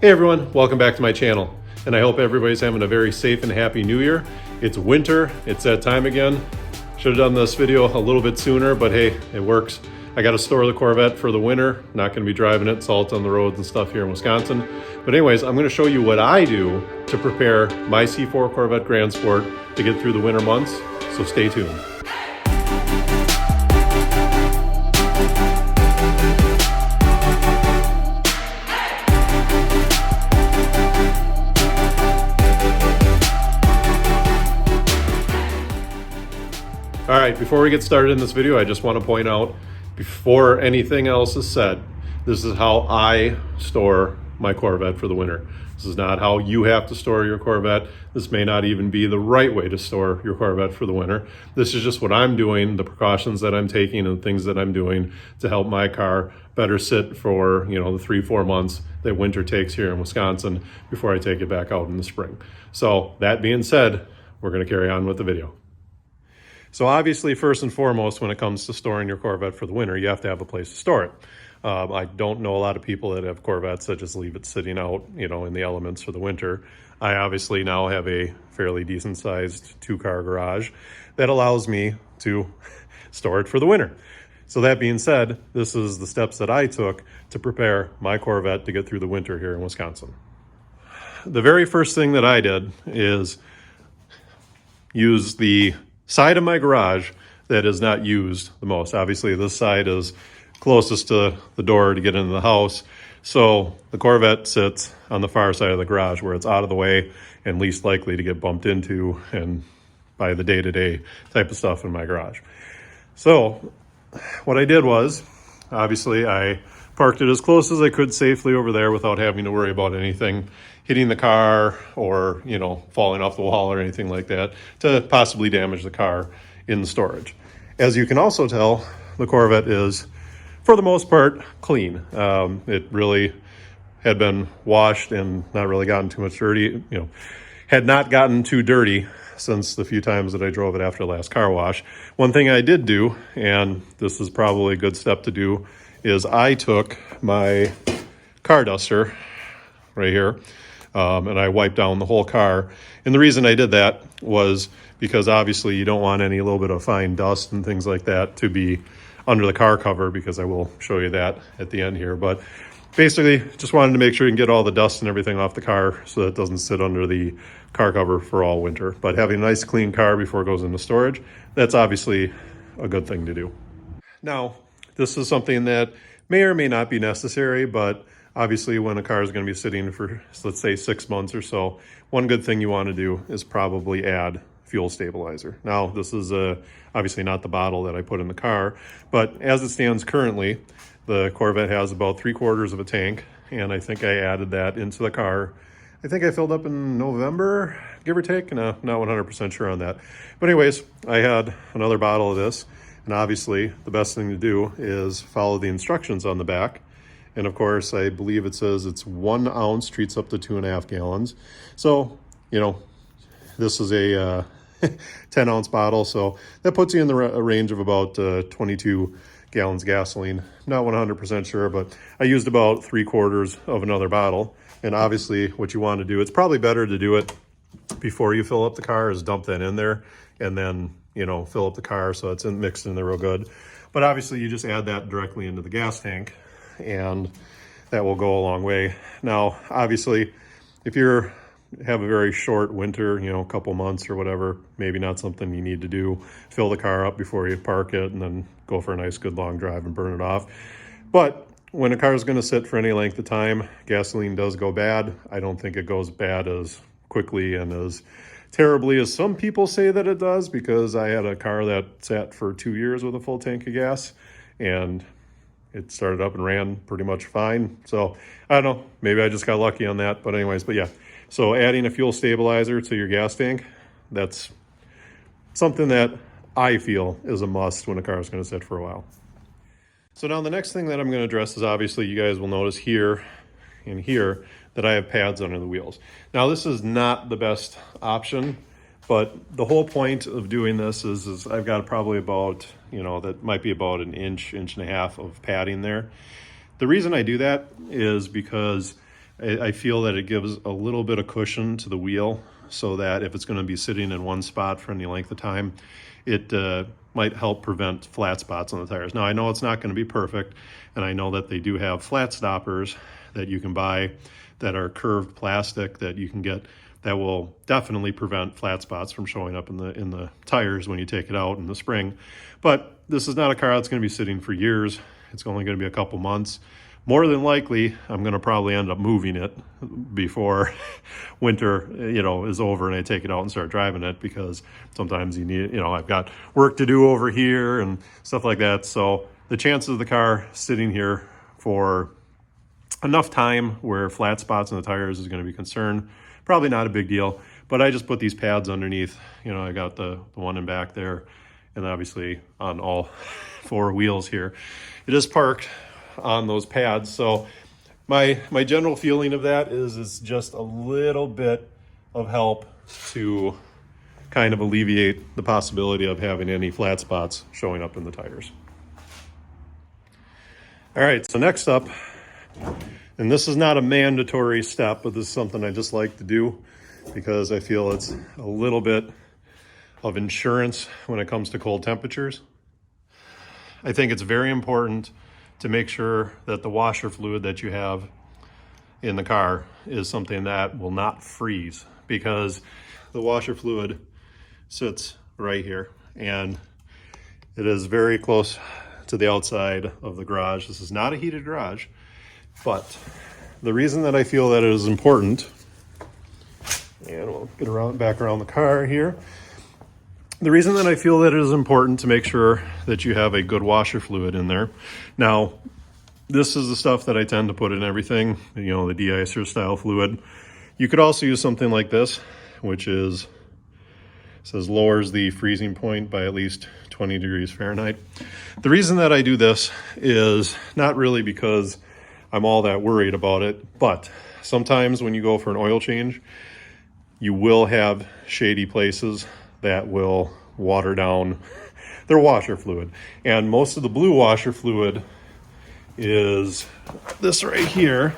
Hey everyone, welcome back to my channel, and I hope everybody's having a very safe and happy new year. It's winter, it's that time again. Should have done this video a little bit sooner, but hey, it works. I got to store the Corvette for the winter. Not going to be driving it, salt on the roads and stuff here in Wisconsin. But anyways, I'm going to show you what I do to prepare my C4 Corvette Grand Sport to get through the winter months, so stay tuned. All right, before we get started in this video, I just want to point out, before anything else is said, this is how I store my Corvette for the winter. This is not how you have to store your Corvette. This may not even be the right way to store your Corvette for the winter. This is just what I'm doing, the precautions that I'm taking and things that I'm doing to help my car better sit for, the 3-4 months that winter takes here in Wisconsin before I take it back out in the spring. So that being said, we're going to carry on with the video. So obviously, first and foremost, when it comes to storing your Corvette for the winter, you have to have a place to store it. I don't know a lot of people that have Corvettes that just leave it sitting out, in the elements for the winter. I obviously now have a fairly decent sized 2-car garage that allows me to store it for the winter. So that being said, this is the steps that I took to prepare my Corvette to get through the winter here in Wisconsin. The very first thing that I did is use the side of my garage that is not used the most. Obviously, this side is closest to the door to get into the house. So the Corvette sits on the far side of the garage where it's out of the way and least likely to get bumped into and by the day-to-day type of stuff in my garage. So what I did was, obviously, I parked it as close as I could safely over there without having to worry about anything hitting the car or, falling off the wall or anything like that to possibly damage the car in the storage. As you can also tell, the Corvette is, for the most part, clean. It really had been washed and not really gotten too much dirty, had not gotten too dirty since the few times that I drove it after the last car wash. One thing I did do, and this is probably a good step to do, is I took my car duster right here, and I wiped down the whole car. And the reason I did that was because obviously you don't want any little bit of fine dust and things like that to be under the car cover, because I will show you that at the end here. But basically, just wanted to make sure you can get all the dust and everything off the car so that it doesn't sit under the car cover for all winter. But having a nice clean car before it goes into storage, that's obviously a good thing to do. Now, this is something that may or may not be necessary, but obviously when a car is going to be sitting for, let's say, 6 months or so, one good thing you want to do is probably add fuel stabilizer. Now, this is obviously not the bottle that I put in the car, but as it stands currently, the Corvette has about 3/4 of a tank, and I think I added that into the car. I think I filled up in November, give or take. No, not 100% sure on that. But anyways, I had another bottle of this, and obviously the best thing to do is follow the instructions on the back. And of course, I believe it says it's 1 ounce, treats up to 2.5 gallons. So, this is a 10-ounce bottle, so that puts you in the range of about 22 gallons gasoline. Not 100% sure, but I used about 3/4 of another bottle. And obviously, what you want to do, it's probably better to do it before you fill up the car, is dump that in there and then, fill up the car so it's mixed in there real good. But obviously, you just add that directly into the gas tank, and that will go a long way. Now, obviously, if you have a very short winter, a couple months or whatever, maybe not something you need to do. Fill the car up before you park it and then go for a nice good long drive and burn it off. But when a car is going to sit for any length of time, gasoline does go bad. I don't think it goes bad as quickly and as terribly as some people say that it does, because I had a car that sat for 2 years with a full tank of gas, and it started up and ran pretty much fine. So I don't know, maybe I just got lucky on that. But anyways, but yeah. So adding a fuel stabilizer to your gas tank, that's something that I feel is a must when a car is going to sit for a while. So now the next thing that I'm going to address is, obviously you guys will notice here and here that I have pads under the wheels. Now this is not the best option, but the whole point of doing this is I've got probably about, that might be about an inch and a half of padding there. The reason I do that is because I feel that it gives a little bit of cushion to the wheel so that if it's going to be sitting in one spot for any length of time, it might help prevent flat spots on the tires. Now, I know it's not going to be perfect, and I know that they do have Flatstoppers that you can buy that are curved plastic that you can get that will definitely prevent flat spots from showing up in the tires when you take it out in the spring. But this is not a car that's going to be sitting for years. It's only going to be a couple months. More than likely, I'm going to probably end up moving it before winter, is over and I take it out and start driving it, because sometimes you need, I've got work to do over here and stuff like that. So the chances of the car sitting here for enough time where flat spots on the tires is going to be concerned, probably not a big deal. But I just put these pads underneath. I got the one in back there, and obviously on all four wheels here. It is parked on those pads. So my general feeling of that is it's just a little bit of help to kind of alleviate the possibility of having any flat spots showing up in the tires. All right, so next up, and this is not a mandatory step, but this is something I just like to do because I feel it's a little bit of insurance when it comes to cold temperatures. I think it's very important to make sure that the washer fluid that you have in the car is something that will not freeze, because the washer fluid sits right here and it is very close to the outside of the garage. This is not a heated garage, but the reason that I feel that it is important, and we'll get back around the car here. The reason that I feel that it is important to make sure that you have a good washer fluid in there. Now, this is the stuff that I tend to put in everything, the de-icer style fluid. You could also use something like this, which says lowers the freezing point by at least 20 degrees Fahrenheit. The reason that I do this is not really because I'm all that worried about it, but sometimes when you go for an oil change, you will have shady places that will water down their washer fluid. And most of the blue washer fluid is this right here.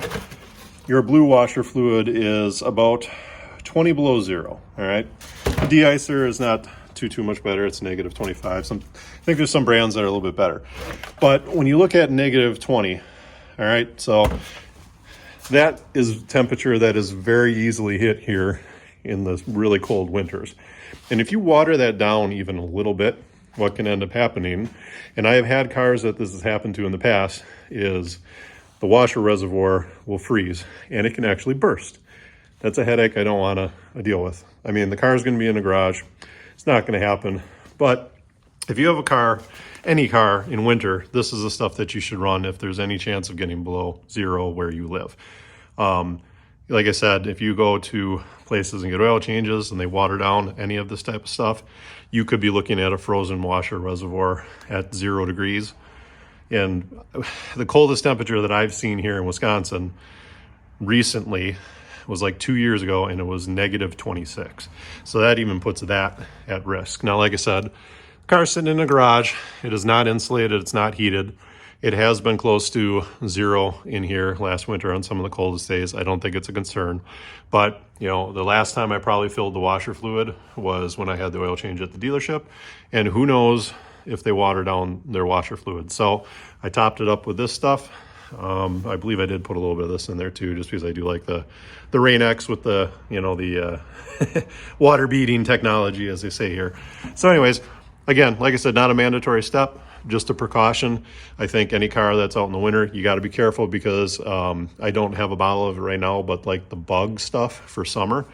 Your blue washer fluid is about 20 below zero, all right? De-icer is not too much better. It's negative 25. I think there's some brands that are a little bit better. But when you look at negative 20, all right, so that is temperature that is very easily hit here in the really cold winters. And if you water that down even a little bit, what can end up happening, and I have had cars that this has happened to in the past, is the washer reservoir will freeze and it can actually burst. That's a headache I don't want to deal with. I mean, the car is going to be in the garage. It's not going to happen. But if you have a car, any car in winter, this is the stuff that you should run if there's any chance of getting below zero where you live. Like I said, if you go to places and get oil changes and they water down any of this type of stuff, you could be looking at a frozen washer reservoir at 0 degrees. And the coldest temperature that I've seen here in Wisconsin recently was like 2 years ago, and it was negative 26. So that even puts that at risk. Now, like I said, the car's sitting in a garage. It is not insulated. It's not heated. It has been close to zero in here last winter on some of the coldest days. I don't think it's a concern. But, the last time I probably filled the washer fluid was when I had the oil change at the dealership. And who knows if they water down their washer fluid. So I topped it up with this stuff. I believe I did put a little bit of this in there too, just because I do like the Rain-X with the water beading technology, as they say here. So anyways, again, like I said, not a mandatory step, just a precaution. I think any car that's out in the winter, you got to be careful, because I don't have a bottle of it right now, but like the bug stuff for summer,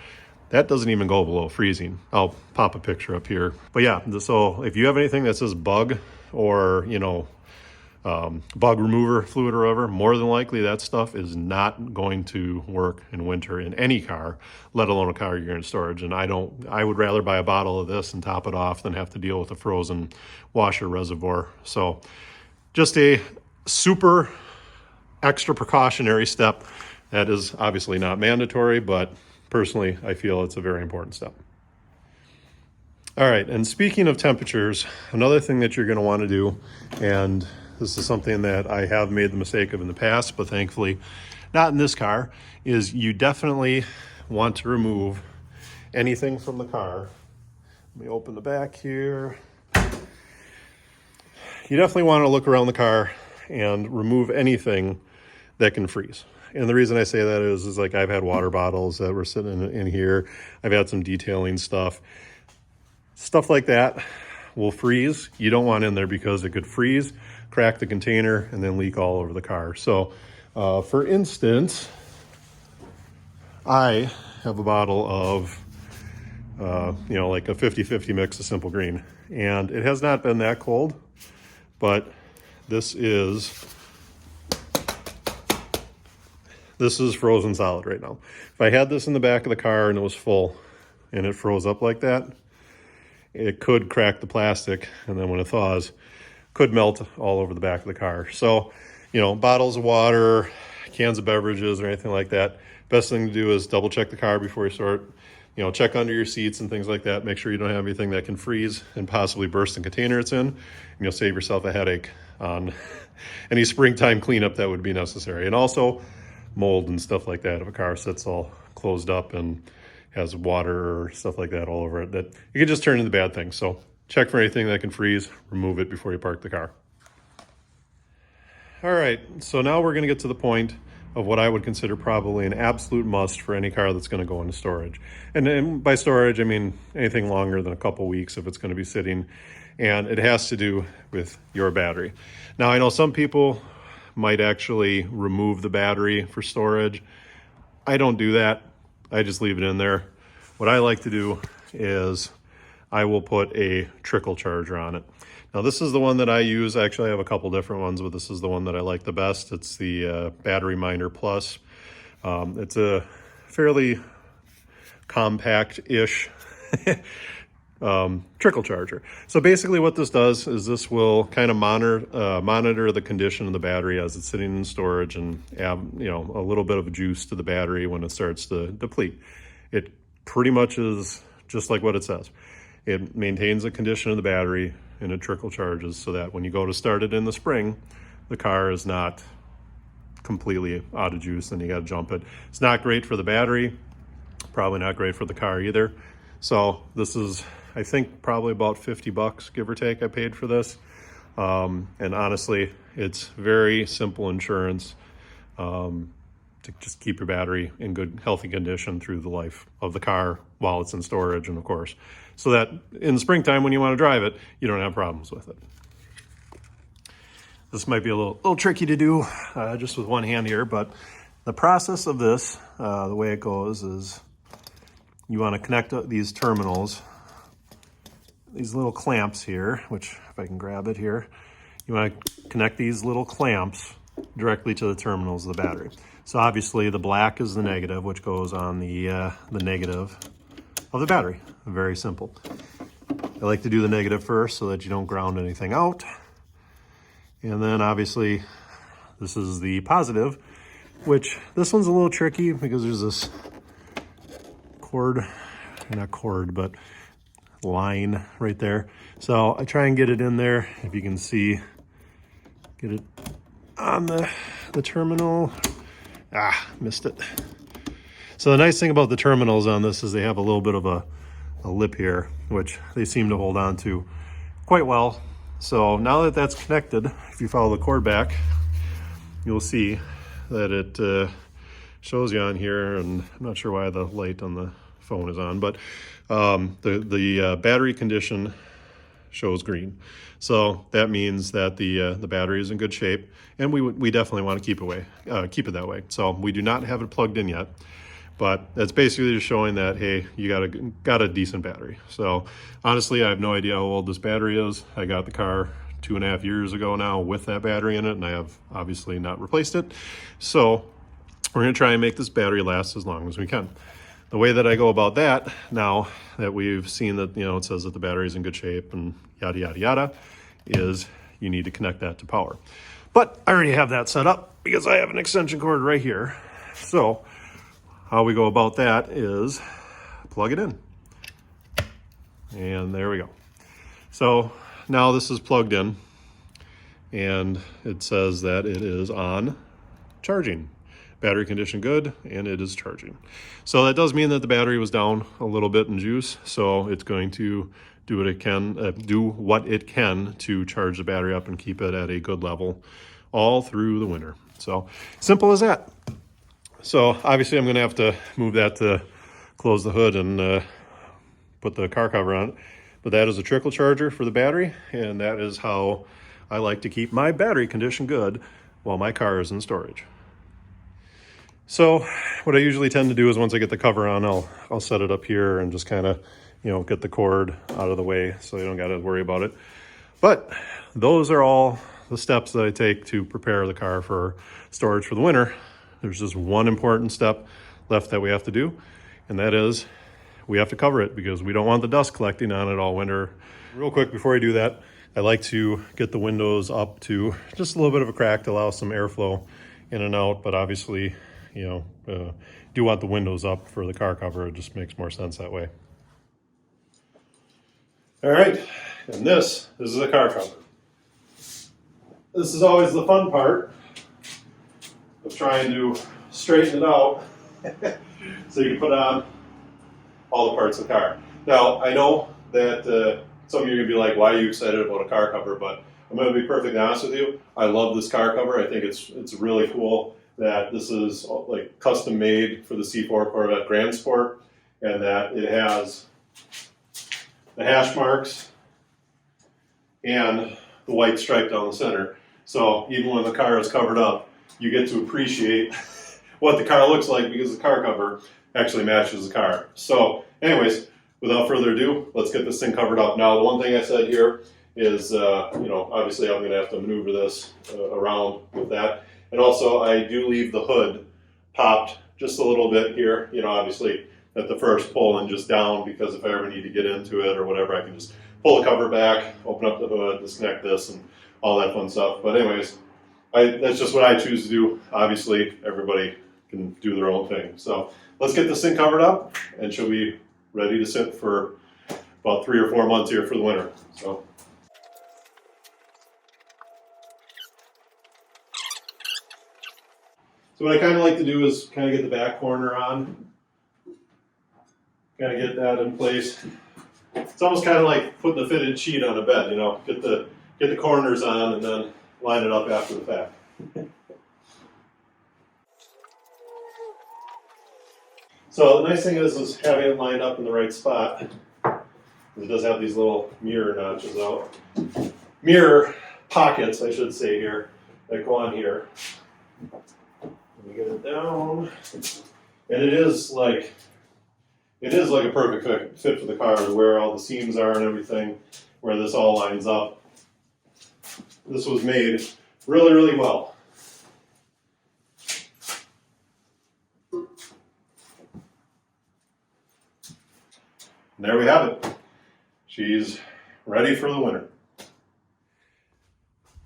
that doesn't even go below freezing. I'll pop a picture up here. But yeah, so if you have anything that says bug or, bug remover fluid or whatever, more than likely that stuff is not going to work in winter in any car, let alone a car you're in storage. And I would rather buy a bottle of this and top it off than have to deal with a frozen washer reservoir. So just a super extra precautionary step that is obviously not mandatory, but personally, I feel it's a very important step. All right, and speaking of temperatures, another thing that you're going to want to do, and this is something that I have made the mistake of in the past, but thankfully not in this car, is you definitely want to remove anything from the car. Let me open the back here. You definitely want to look around the car and remove anything that can freeze. And the reason I say that is like I've had water bottles that were sitting in here. I've had some detailing stuff. Stuff like that will freeze. You don't want in there because it could freeze, crack the container, and then leak all over the car. So for instance, I have a bottle of, like a 50-50 mix of Simple Green. And it has not been that cold, but this is frozen solid right now. If I had this in the back of the car and it was full and it froze up like that, it could crack the plastic, and then when it thaws, could melt all over the back of the car. So, bottles of water, cans of beverages, or anything like that, best thing to do is double check the car before you start. Check under your seats and things like that. Make sure you don't have anything that can freeze and possibly burst the container it's in, and you'll save yourself a headache on any springtime cleanup that would be necessary. And also mold and stuff like that if a car sits all closed up and has water or stuff like that all over it, that you can just turn into bad things. So check for anything that can freeze, remove it before you park the car. All right, so now we're gonna get to the point of what I would consider probably an absolute must for any car that's gonna go into storage. And by storage, I mean anything longer than a couple weeks if it's gonna be sitting, and it has to do with your battery. Now, I know some people might actually remove the battery for storage. I don't do that. I just leave it in there. What I like to do is I will put a Trickle charger on it. Now, this is the one that I use. Actually, I have a couple different ones, but this is the one that I like the best. It's the Battery Minder Plus. It's a fairly compact-ish trickle charger. So basically what this does is this will kind of monitor the condition of the battery as it's sitting in storage, and add a little bit of juice to the battery when it starts to deplete. It pretty much is just like what it says. It maintains the condition of the battery, and it trickle charges so that when you go to start it in the spring, the car is not completely out of juice and you got to jump it. It's not great for the battery, probably not great for the car either. So this is, I think, probably about 50 bucks, give or take, I paid for this. And honestly, it's very simple insurance to just keep your battery in good, healthy condition through the life of the car while it's in storage, and of course, so that in the springtime when you want to drive it, you don't have problems with it. This might be a little tricky to do just with one hand here, but the process of this, the way it goes is you want to connect these terminals, these little clamps here, which if I can grab it here, you want to connect these little clamps directly to the terminals of the battery. So obviously the black is the negative, which goes on the negative of the battery. Very simple. I like to do the negative first so that you don't ground anything out. And then obviously this is the positive, which this one's a little tricky because there's this but line right there. So I try and get it in there. If you can see, get it on the terminal. Missed it. So the nice thing about the terminals on this is they have a little bit of a lip here, which they seem to hold on to quite well. So now that that's connected, if you follow the cord back, you'll see that it shows you on here, and I'm not sure why the light on the phone is on, but the battery condition shows green. So that means that the battery is in good shape, and we definitely want to keep it that way. So we do not have it plugged in yet, but that's basically just showing that, hey, you got a decent battery. So honestly, I have no idea how old this battery is. I got the car 2.5 years ago now with that battery in it, and I have obviously not replaced it. So we're going to try and make this battery last as long as we can. The way that I go about that, now that we've seen that, it says that the battery's in good shape and yada, yada, yada, is you need to connect that to power. But I already have that set up because I have an extension cord right here. So how we go about that is plug it in. And there we go. So now this is plugged in. and it says that it is on charging. Battery condition good, and it is charging. So that does mean that the battery was down a little bit in juice, so it's going to do what it can to charge the battery up and keep it at a good level all through the winter. So simple as that. So obviously I'm going to have to move that to close the hood and put the car cover on it. But that is a trickle charger for the battery, and that is how I like to keep my battery condition good while my car is in storage. So what I usually tend to do is once I get the cover on, I'll set it up here and just kind of, get the cord out of the way so you don't got to worry about it. But those are all the steps that I take to prepare the car for storage for the winter. There's just one important step left that we have to do, and that is we have to cover it because we don't want the dust collecting on it all winter. Real quick before I do that, I like to get the windows up to just a little bit of a crack to allow some airflow in and out, but obviously do want the windows up for the car cover. It just makes more sense that way. All right, and this is the car cover. This is always the fun part of trying to straighten it out so you can put on all the parts of the car. Now, I know that some of you are going to be like, why are you excited about a car cover? But I'm going to be perfectly honest with you. I love this car cover. I think it's really cool that this is like custom made for the C4 Corvette Grand Sport, and that it has the hash marks and the white stripe down the center. So even when the car is covered up, you get to appreciate what the car looks like because the car cover actually matches the car. So anyways, without further ado, let's get this thing covered up. Now, the one thing I said here is, obviously I'm going to have to maneuver this around with that. And also, I do leave the hood popped just a little bit here, obviously at the first pull and just down, because if I ever need to get into it or whatever, I can just pull the cover back, open up the hood, disconnect this, and all that fun stuff. But anyways, that's just what I choose to do. Obviously, everybody can do their own thing. So let's get this thing covered up, and she'll be ready to sit for about 3 or 4 months here for the winter. So what I kind of like to do is kind of get the back corner on, kind of get that in place. It's almost kind of like putting the fitted sheet on a bed, get the corners on and then line it up after the fact. So the nice thing is having it lined up in the right spot. It does have these little mirror notches out. Mirror pockets, I should say here, that go on here. Let me get it down. And it is like a perfect fit for the car, where all the seams are and everything, where this all lines up. This was made really, really well. And there we have it. She's ready for the winter.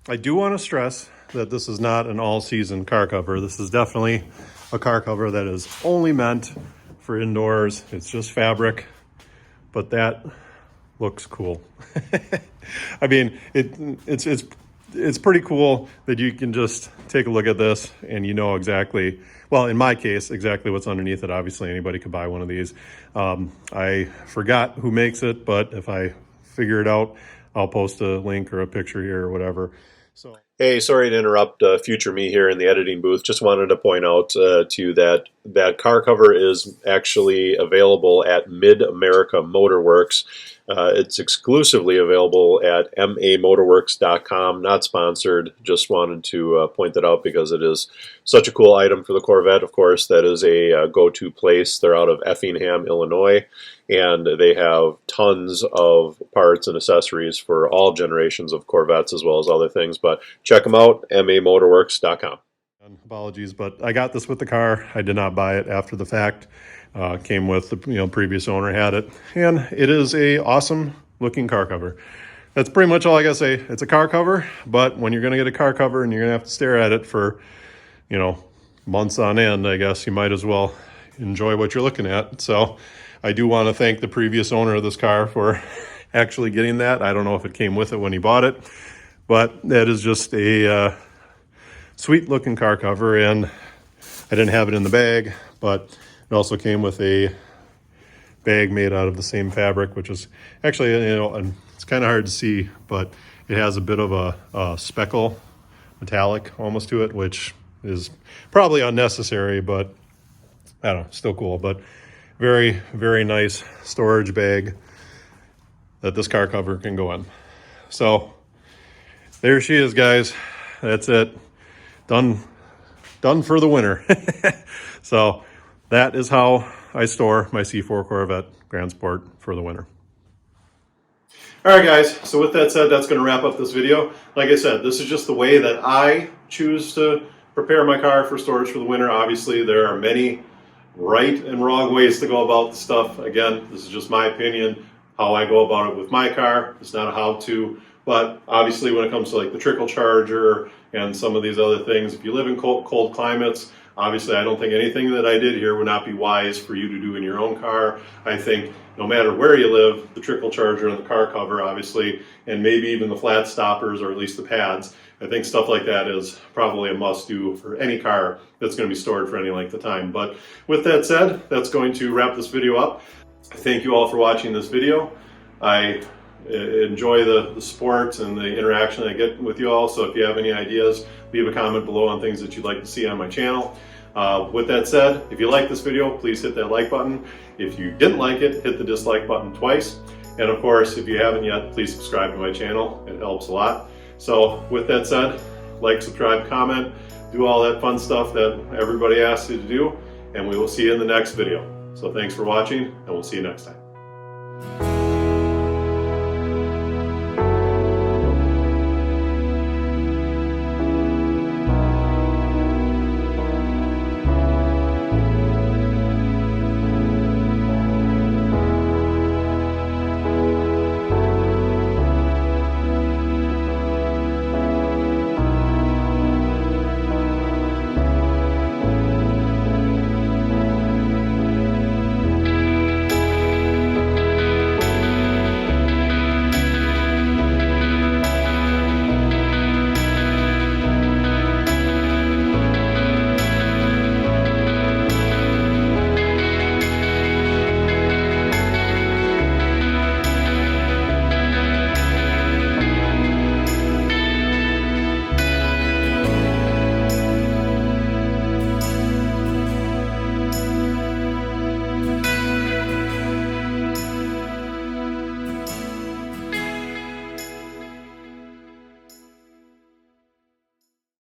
I do want to stress that this is not an all-season car cover. This is definitely a car cover that is only meant for indoors. It's just fabric, but that looks cool. I mean, it's pretty cool that you can just take a look at this and exactly, well, in my case, exactly what's underneath it. Obviously, anybody could buy one of these. I forgot who makes it, but if I figure it out, I'll post a link or a picture here or whatever. So, hey, sorry to interrupt future me here in the editing booth. Just wanted to point out to you that car cover is actually available at Mid-America Motorworks. It's exclusively available at mamotorworks.com. Not sponsored. Just wanted to point that out because it is such a cool item for the Corvette. Of course, that is a go-to place. They're out of Effingham, Illinois, and they have tons of parts and accessories for all generations of Corvettes as well as other things. But check them out, mamotorworks.com. Apologies, but I got this with the car. I did not buy it after the fact. Came with the previous owner had it, and it is a awesome looking car cover. That's pretty much all I gotta say. It's a car cover, but when you're gonna get a car cover and you're gonna have to stare at it for months on end, I guess you might as well enjoy what you're looking at. So I do want to thank the previous owner of this car for actually getting that. I don't know if it came with it when he bought it, But that is just a sweet looking car cover, and I didn't have it in the bag, but it also came with a bag made out of the same fabric, which is actually, and it's kind of hard to see, but it has a bit of a speckle metallic almost to it, which is probably unnecessary, but I don't know, still cool. But very, very nice storage bag that this car cover can go in. So there she is, guys. That's it. Done for the winter. So that is how I store my C4 Corvette Grand Sport for the winter. All right, guys, so with that said, that's going to wrap up this video. Like I said, this is just the way that I choose to prepare my car for storage for the winter. Obviously, there are many right and wrong ways to go about the stuff. Again, this is just my opinion, how I go about it with my car. It's not a how-to, but obviously when it comes to like the Trickle charger and some of these other things, if you live in cold climates, obviously I don't think anything that I did here would not be wise for you to do in your own car. I think no matter where you live, the Trickle charger and the car cover, obviously, and maybe even the Flatstoppers or at least the pads, I think stuff like that is probably a must-do for any car that's going to be stored for any length of time. But with that said, that's going to wrap this video up. Thank you all for watching this video. I enjoy the support and the interaction I get with you all, so if you have any ideas, leave a comment below on things that you'd like to see on my channel. With that said, if you like this video, please hit that like button. If you didn't like it, hit the dislike button twice. And of course, if you haven't yet, please subscribe to my channel. It helps a lot. So with that said, like, subscribe, comment, do all that fun stuff that everybody asks you to do, and we will see you in the next video. So thanks for watching, and we'll see you next time.